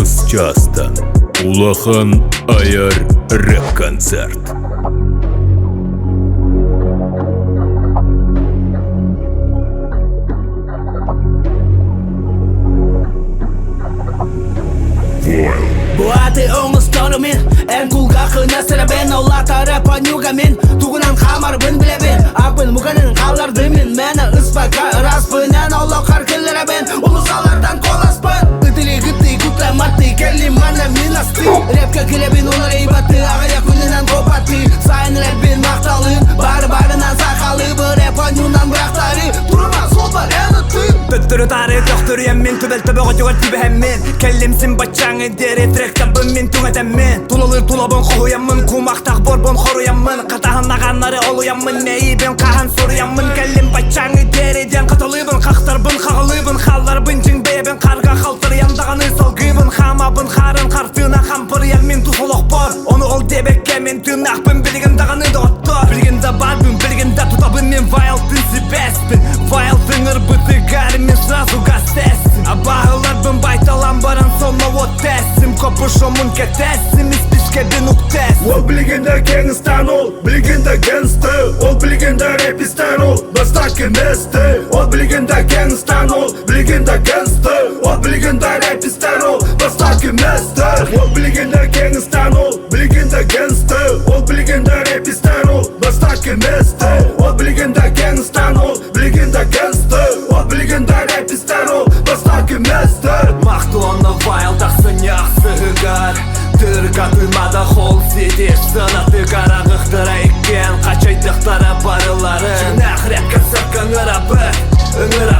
Алыс Частан улахан аяр рэп-концерт. Буаты оңыстары мен ән кулгақы нәсірі бен Олатары панюга мен туғынан қамар бін біле бен Ақпын мұғанын қаларды мен Мәні ұспақа ыраспын ән олау қаркелері бен Ұлысалардан қоласпын Үтілі күтті күтті матты Келі мана мен асты Рэпке келе бен олар ейбатты Ағая күнінен қопатты Сайын рэп бен мақталын Бары-барынан сақалы Бұл рэп панюнан бірақтары Тұрма сол бар ән ұтты Төттүрі тарих доқтыр еммен Түбел түбі ғотығыр түбі әммен Келлемсін бачаңы дері тректабын мен түңетеммен Тулылыр тулабын қоямын Кумақтақ борбон хоруямын Қатағын ағанлары олуямын Нейбен қаған соруямын Келлем бачаңы дериден қатылыбын Қақтарбын қағылыбын Қалларбын жіңбейбен Қарға қалтыр яндағаны салғыбын Хамабын қарын қартына қампыр елмен тұсылық бар Оны ол дебекке мен тыңақпын Білген дағаны да оттар Білгенде барбын Білгенде тұтабын мен вайлтын сібеспін Вайлтың ұрбыты мен сразу гастесім Абағыларбын байталан баран сонна оттесім Көпішомын кетесім Испішке бін ұқтесім Ол білгенде кеңістен ол Білгенде генсті Ол білгенде репистен ол Баста кеместі Ол білгенде кеңістен ол Білгенде генсті Ол білгенде репистен ол Баста кеместі Ол білгенде кеңістен ол Білгенде генсті Ол білгенде репистен ол Баста кеместі Ол білгенде кеңістен ол Білгенде генсті Ол білгенде репистен ол Баста кеместі Мақты оны вайлдақсы няқсы ғығар Түрға тұймады қол сетеш Сынаты қарағықтыра еккен Қачайдықтары барылары Жинақ рэп концерт көңір абы Үңір